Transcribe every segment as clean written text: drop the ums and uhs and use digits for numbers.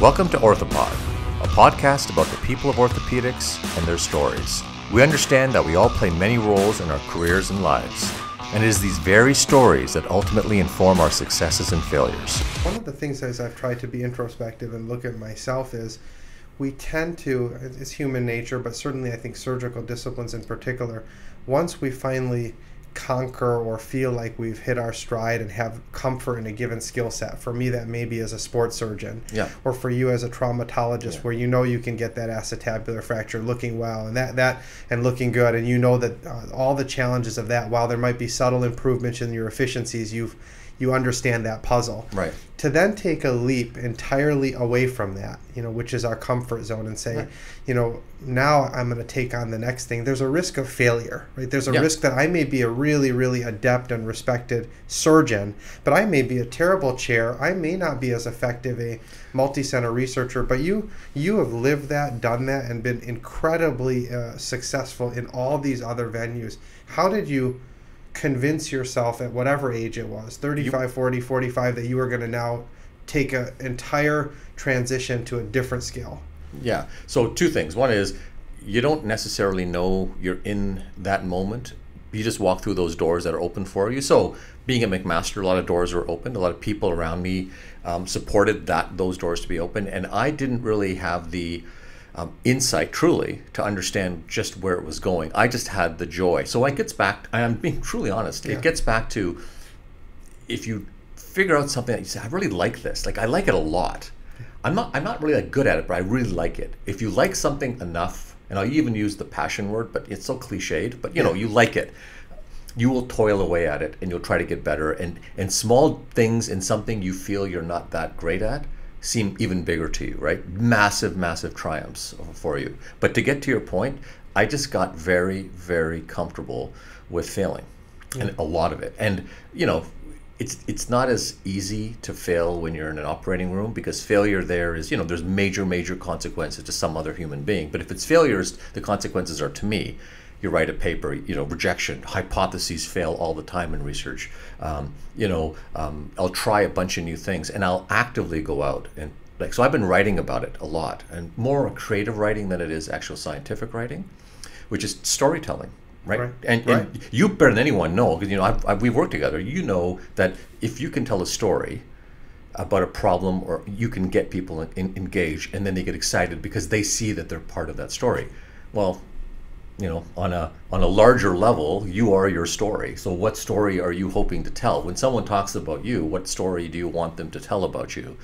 Welcome to Orthopod, a podcast about the people of orthopedics and their stories. We understand that we all play many roles in our careers and lives, and it is these very stories that ultimately inform our successes and failures. One of the things as I've tried to be introspective and look at myself is we tend to, it's human nature, but certainly I think surgical disciplines in particular, once we finally conquer or feel like we've hit our stride and have comfort in a given skill set. For me, that may be as a sports surgeon, or for you as a traumatologist, where you know you can get that acetabular fracture looking well and that and looking good, and you know that all the challenges of that, while there might be subtle improvements in your efficiencies, you understand that puzzle. Right. To then take a leap entirely away from that, which is our comfort zone, and say, now I'm going to take on the next thing. There's a risk of failure, right? There's a risk that I may be a really, really adept and respected surgeon, but I may be a terrible chair. I may not be as effective a multi-center researcher, but you have lived that, done that, and been incredibly successful in all these other venues. How did you convince yourself at whatever age it was, 35, 40, 45, that you were going to now take an entire transition to a different skill? Yeah. So two things. One is you don't necessarily know you're in that moment. You just walk through those doors that are open for you. So being a McMaster, a lot of doors were open. A lot of people around me supported those doors to be open. And I didn't really have the insight truly to understand just where it was going. I just had the joy. So it gets back, I'm being truly honest, it gets back to, if you figure out something that you say, I really like this, like I like it a lot. I'm not really that good at it, but I really like it. If you like something enough, and I'll even use the passion word, but it's so cliched, but you like it, you will toil away at it and you'll try to get better, and small things in something you feel you're not that great at seem even bigger to you, right? Massive, massive triumphs for you. But to get to your point, I just got very, very comfortable with failing, and a lot of it. And it's not as easy to fail when you're in an operating room, because failure there is, there's major, major consequences to some other human being. But if it's failures, the consequences are to me. You write a paper, rejection, hypotheses fail all the time in research. I'll try a bunch of new things, and I'll actively go out and so I've been writing about it a lot, and more creative writing than it is actual scientific writing, which is storytelling, right? And you better than anyone know, because we've worked together. You know that if you can tell a story about a problem, or you can get people engaged, and then they get excited because they see that they're part of that story. Well, on a larger level, you are your story. So what story are you hoping to tell? When someone talks about you, what story do you want them to tell about you?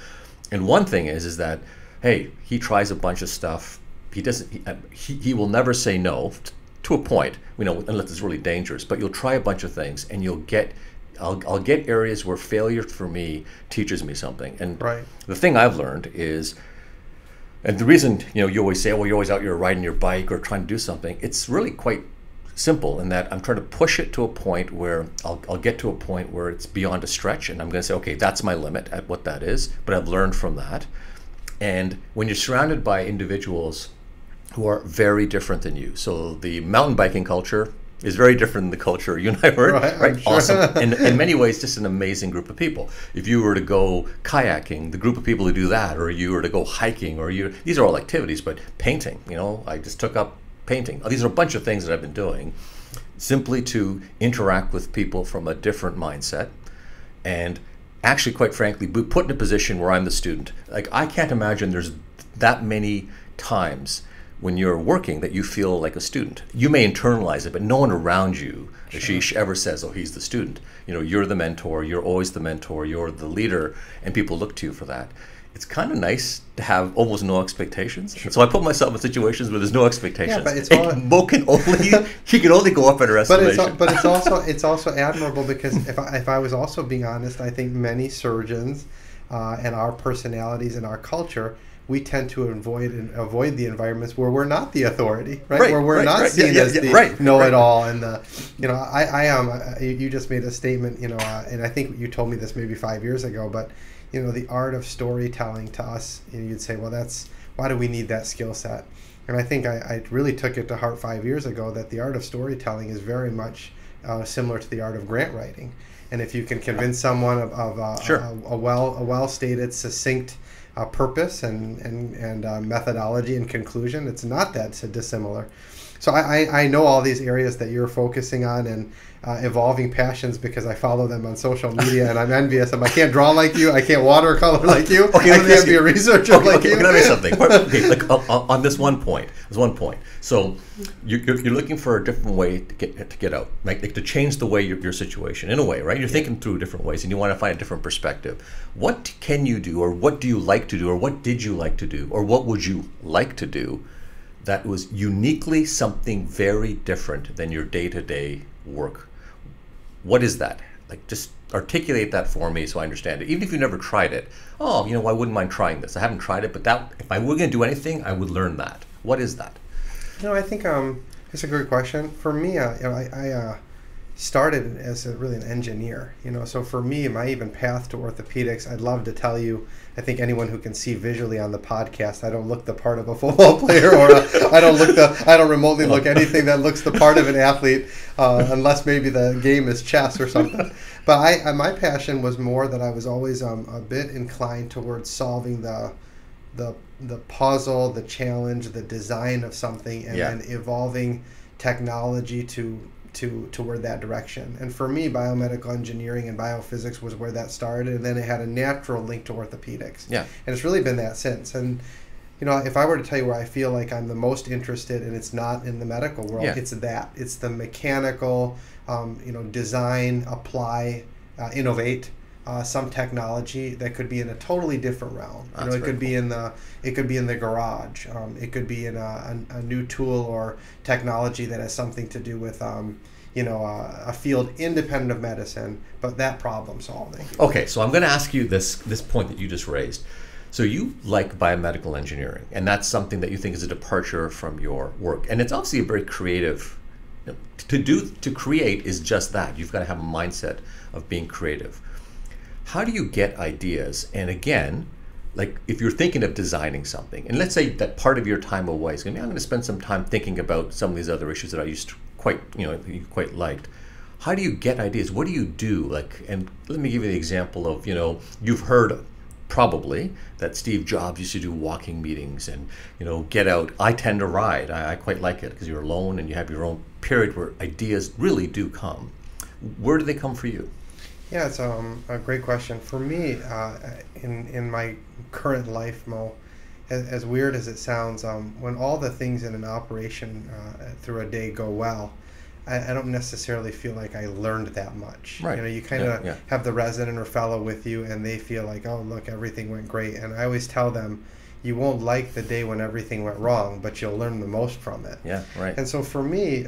And one thing is that, hey, he tries a bunch of stuff. He will never say no, to a point, unless it's really dangerous. But you'll try a bunch of things, and I'll get areas where failure for me teaches me something. And the thing I've learned is, and the reason, you always say, well, you're always out, you're riding your bike or trying to do something. It's really quite simple in that I'm trying to push it to a point where I'll get to a point where it's beyond a stretch, and I'm going to say, okay, that's my limit at what that is. But I've learned from that. And when you're surrounded by individuals who are very different than you, so the mountain biking culture is very different than the culture you and I were, right? Sure. Awesome. And in many ways, just an amazing group of people. If you were to go kayaking, the group of people who do that, or you were to go hiking, these are all activities, but painting, I just took up painting. These are a bunch of things that I've been doing simply to interact with people from a different mindset, and actually, quite frankly, be put in a position where I'm the student. Like, I can't imagine there's that many times when you're working that you feel like a student. You may internalize it, but no one around you, Ashish, ever says, oh, he's the student. You're the mentor, you're always the mentor, you're the leader, and people look to you for that. It's kind of nice to have almost no expectations. Sure. So I put myself in situations where there's no expectations. Yeah, but he can only go up in a estimation. But it's also admirable, because if I was also being honest, I think many surgeons and our personalities and our culture, we tend to avoid the environments where we're not the authority, right? Where we're not seen as the know-it-all, and I am. You just made a statement, and I think you told me this maybe 5 years ago, but the art of storytelling to us, you'd say, well, why do we need that skill set? And I think I really took it to heart 5 years ago that the art of storytelling is very much similar to the art of grant writing. And if you can convince someone of a well-stated, succinct purpose and methodology and conclusion, it's not that dissimilar. So I know all these areas that you're focusing on and evolving passions because I follow them on social media, and I'm envious. I can't draw like you. I can't watercolor like you. Okay, I can't be a researcher like you. Okay, let me say something. Okay, like on this one point. There's one point. So you're looking for a different way to get out, like to change the way your situation in a way, right? You're thinking through different ways, and you want to find a different perspective. What can you do, or what do you like to do, or what did you like to do, or what would you like to do that was uniquely something very different than your day-to-day work? What is that? Like, just articulate that for me so I understand it. Even if you never tried it. Oh, I wouldn't mind trying this. I haven't tried it, but that if I were going to do anything, I would learn that. What is that? I think it's a great question. For me, I started as really an engineer. So for me, my even path to orthopedics, I'd love to tell you. I think anyone who can see visually on the podcast, I don't look the part of a football player, or I don't remotely look anything that looks the part of an athlete, unless maybe the game is chess or something. But my passion was more that I was always a bit inclined towards solving the puzzle, the challenge, the design of something, and then evolving technology to toward that direction. And for me, biomedical engineering and biophysics was where that started, and then it had a natural link to orthopedics. Yeah. And it's really been that since. And if I were to tell you where I feel like I'm the most interested, and it's not in the medical world, it's the mechanical, design, apply, innovate some technology that could be in a totally different realm. It could be in the garage. It could be in a new tool or technology that has something to do with a field independent of medicine, but that problem solving. Okay, so I'm going to ask you this point that you just raised. So you like biomedical engineering, and that's something that you think is a departure from your work, and it's obviously a very creative. To create is just that. You've got to have a mindset of being creative. How do you get ideas? And again, like if you're thinking of designing something, and let's say that part of your time away is going to be, I'm going to spend some time thinking about some of these other issues that I used to you quite liked. How do you get ideas? What do you do? And let me give you the example of, you've heard probably that Steve Jobs used to do walking meetings and, get out. I tend to ride. I quite like it because you're alone and you have your own period where ideas really do come. Where do they come for you? Yeah, it's a great question. For me, in my current life, Mo, as weird as it sounds, when all the things in an operation through a day go well, I don't necessarily feel like I learned that much. Right. You kind of have the resident or fellow with you, and they feel like, oh, look, everything went great. And I always tell them, you won't like the day when everything went wrong, but you'll learn the most from it. Yeah, right. And so for me,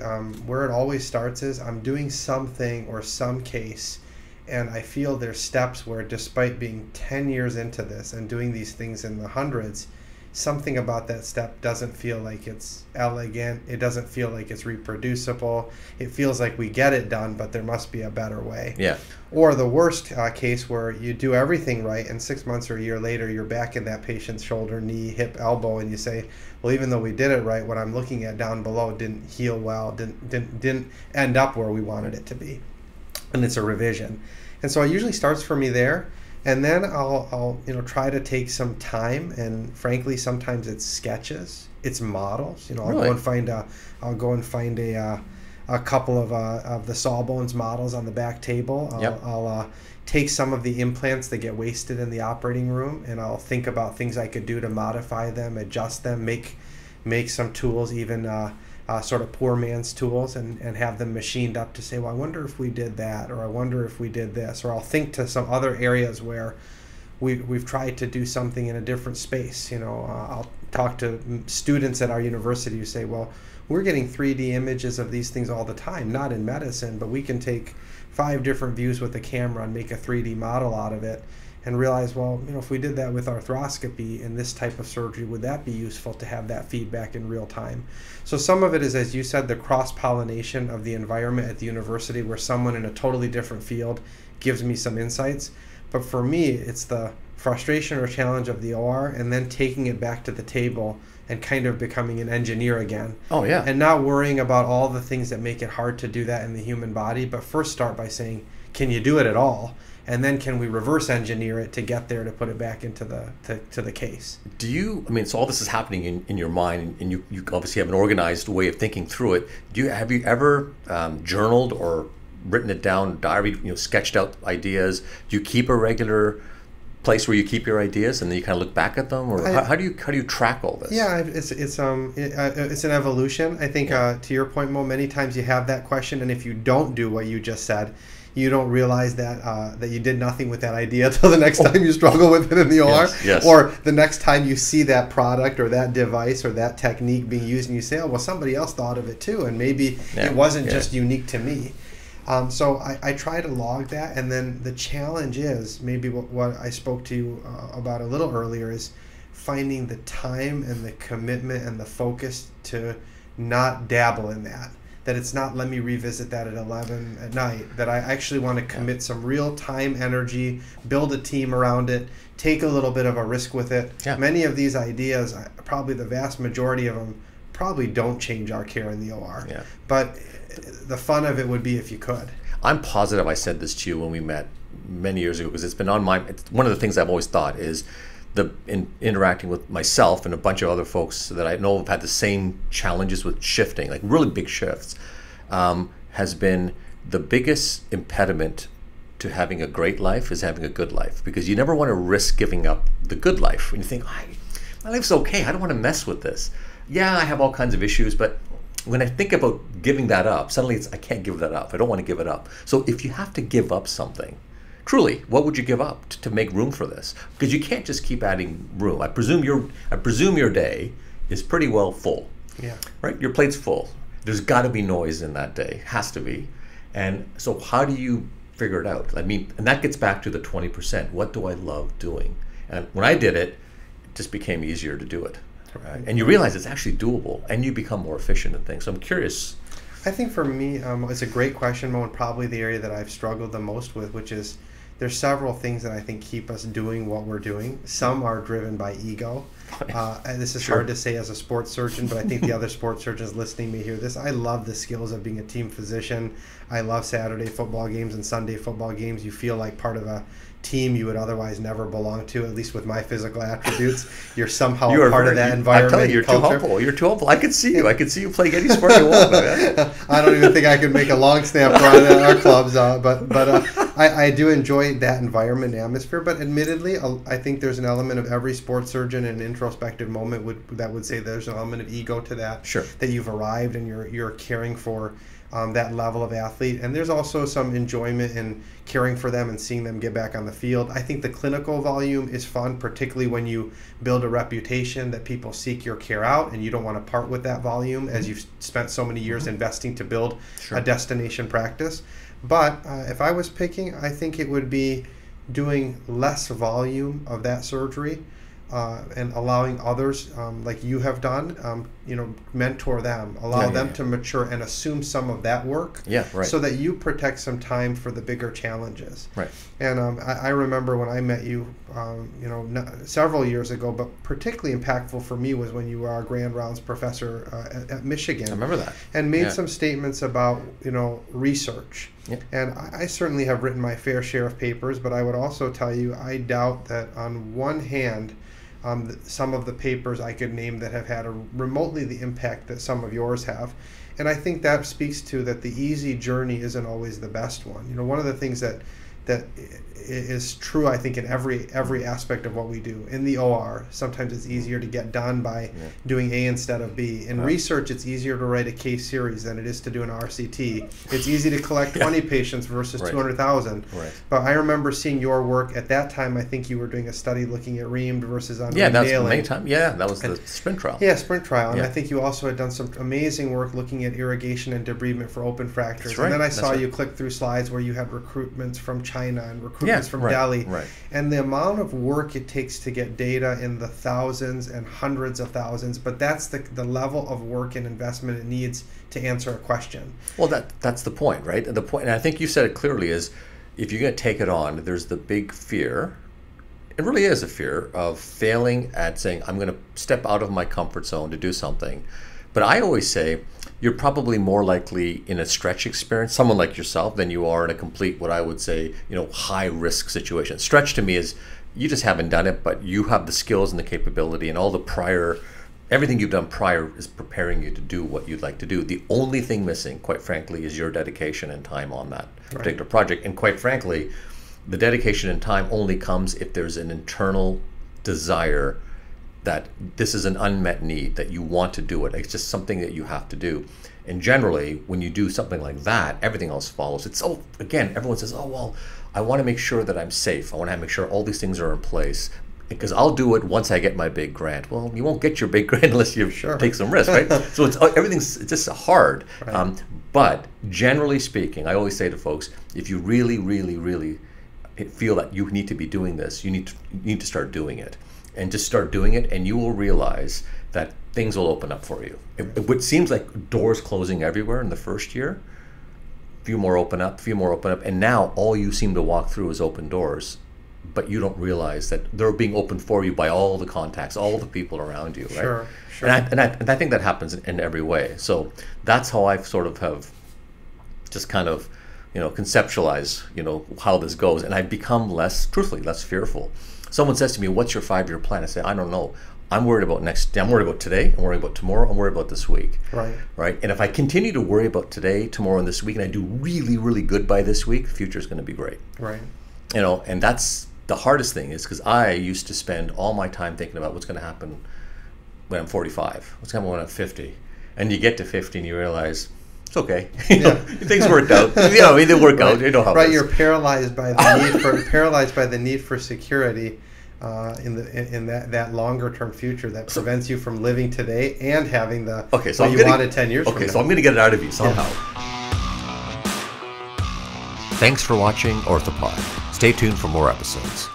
where it always starts is I'm doing something or some case, and I feel there's steps where, despite being 10 years into this and doing these things in the hundreds, something about that step doesn't feel like it's elegant. It doesn't feel like it's reproducible. It feels like we get it done, but there must be a better way. Yeah. Or the worst case where you do everything right, and 6 months or a year later, you're back in that patient's shoulder, knee, hip, elbow, and you say, well, even though we did it right, what I'm looking at down below didn't heal well, didn't end up where we wanted it to be. And it's a revision. And so it usually starts for me there. And then I'll try to take some time, and frankly, sometimes it's sketches, it's models. I'll go and find a couple of the Sawbones models on the back table. I'll take some of the implants that get wasted in the operating room, and I'll think about things I could do to modify them, adjust them, make some tools even sort of poor man's tools, and have them machined up to say, well, I wonder if we did that, or I wonder if we did this, or I'll think to some other areas where we've tried to do something in a different space. I'll talk to students at our university who say, well, we're getting 3D images of these things all the time, not in medicine, but we can take 5 different views with the camera and make a 3D model out of it. And realize, well, if we did that with arthroscopy in this type of surgery, would that be useful to have that feedback in real time? So some of it is, as you said, the cross-pollination of the environment at the university where someone in a totally different field gives me some insights. But for me, it's the frustration or challenge of the OR and then taking it back to the table and kind of becoming an engineer again. Oh, yeah. And not worrying about all the things that make it hard to do that in the human body, but first start by saying, Can you do it at all? And then can we reverse engineer it to get there to put it back into the case? Do you, I mean, so all this is happening in your mind, and you obviously have an organized way of thinking through it. Have you ever journaled or written it down, diary, sketched out ideas? Do you keep a regular place where you keep your ideas and then you kind of look back at them, or how do you track all this? Yeah, it's an evolution. I think to your point, Mo, many times you have that question, and if you don't do what you just said, you don't realize that you did nothing with that idea until the next time you struggle with it in the OR, yes. Or the next time you see that product or that device or that technique being used, and you say, oh, well, somebody else thought of it too, and maybe it wasn't just unique to me. So I try to log that, and then the challenge is maybe what I spoke to you about a little earlier is finding the time and the commitment and the focus to not dabble in that. That it's not, let me revisit that at 11 at night, that I actually want to commit some real time, energy, build a team around it, take a little bit of a risk with it. Yeah. Many of these ideas, probably the vast majority of them, probably don't change our care in the OR. Yeah. But the fun of it would be if you could. I'm positive I said this to you when we met many years ago, because it's been on my, it's one of the things I've always thought is interacting with myself and a bunch of other folks that I know have had the same challenges with shifting, like really big shifts, has been the biggest impediment to having a great life is having a good life, because you never want to risk giving up the good life. When you think, my life's okay, I don't want to mess with this. Yeah, I have all kinds of issues, but when I think about giving that up, suddenly it's, I can't give that up. I don't want to give it up. So if you have to give up something, truly, what would you give up to make room for this? Because you can't just keep adding room. I presume your day is pretty well full. Yeah. Right? Your plate's full. There's got to be noise in that day. Has to be. And so how do you figure it out? I mean, and that gets back to the 20%. What do I love doing? And when I did it, it just became easier to do it. Right? And you realize it's actually doable, and you become more efficient in things. So I'm curious. I think for me, it's a great question, Mo, and probably the area that I've struggled the most with, which is there's several things that I think keep us doing what we're doing. Some are driven by ego. And this is hard to say as a sports surgeon, but I think the other sports surgeons listening may hear this. I love the skills of being a team physician. I love Saturday football games and Sunday football games. You feel like part of a team you would otherwise never belong to, at least with my physical attributes. You're somehow a part of that environment. I'm telling you, you're too humble. You're too humble. I could see you. I could see you playing any sport you want. Man. I don't even think I could make a long snap run at our clubs, but I do enjoy that environment and atmosphere. But admittedly, I think there's an element of every sports surgeon in an introspective moment that would say there's an element of ego to that. Sure. That you've arrived and you're caring for that level of athlete. And there's also some enjoyment in caring for them and seeing them get back on the field. I think the clinical volume is fun, particularly when you build a reputation that people seek your care out and you don't want to part with that volume as you've spent so many years investing to build a destination practice. But if I was picking, I think it would be doing less volume of that surgery and allowing others, like you have done, mentor them, allow them to mature and assume some of that work, so that you protect some time for the bigger challenges. Right. And I remember when I met you, several years ago, but particularly impactful for me was when you were our Grand Rounds professor at Michigan. I remember that. And made some statements about, research. Yeah. And I certainly have written my fair share of papers, but I would also tell you, I doubt that on one hand, some of the papers I could name that have had remotely the impact that some of yours have. And I think that speaks to that the easy journey isn't always the best one. One of the things that is true, I think, in every aspect of what we do. In the OR, sometimes it's easier to get done by doing A instead of B. In research, it's easier to write a case series than it is to do an RCT. It's easy to collect 20 patients versus 200,000. Right. But I remember seeing your work at that time. I think you were doing a study looking at reamed versus unreamed nailing. That was many times. Yeah, that was the sprint trial. Yeah, sprint trial. And I think you also had done some amazing work looking at irrigation and debridement for open fractures. And then I saw you click through slides where you had recruitments from China and recruitments from Delhi. Right. And the amount of work it takes to get data in the thousands and hundreds of thousands, but that's the level of work and investment it needs to answer a question. Well, that's the point, right? The point, and I think you said it clearly, is if you're going to take it on, there's the big fear. It really is a fear of failing at saying, I'm going to step out of my comfort zone to do something. But I always say, you're probably more likely in a stretch experience, someone like yourself, than you are in a complete, what I would say, high risk situation. Stretch to me is you just haven't done it, but you have the skills and the capability and all the prior, everything you've done prior is preparing you to do what you'd like to do. The only thing missing, quite frankly, is your dedication and time on that particular project. And quite frankly, the dedication and time only comes if there's an internal desire that this is an unmet need, that you want to do it. It's just something that you have to do. And generally, when you do something like that, everything else follows. It's again, everyone says, oh, well, I want to make sure that I'm safe. I want to make sure all these things are in place because I'll do it once I get my big grant. Well, you won't get your big grant unless you take some risk, right? So everything's just hard. Right. But generally speaking, I always say to folks, if you really, really, really feel that you need to be doing this, you need to start doing it. And just start doing it, and you will realize that things will open up for you. It seems like doors closing everywhere in the first year. Few more open up, and now all you seem to walk through is open doors, but you don't realize that they're being opened for you by all the contacts, all the people around you, right? Sure. And I think that happens in every way. So that's how I've sort of have just kind of, conceptualize, how this goes, and I've become less fearful. Someone says to me, what's your 5-year plan? I say, I don't know. I'm worried about I'm worried about today, I'm worried about tomorrow, I'm worried about this week. Right. And if I continue to worry about today, tomorrow, and this week, and I do really, really good by this week, the future is going to be great. Right. And that's the hardest thing, is because I used to spend all my time thinking about what's going to happen when I'm 45, what's going to happen when I'm 50. And you get to 50 and you realize, it's okay. Things worked out. They work out. You know how. Right, you're paralyzed by the need for security in that longer term future that prevents you from living today and having the what you wanted 10 years from now. So I'm going to get it out of you somehow. Thanks for watching Orthopod. Stay tuned for more episodes.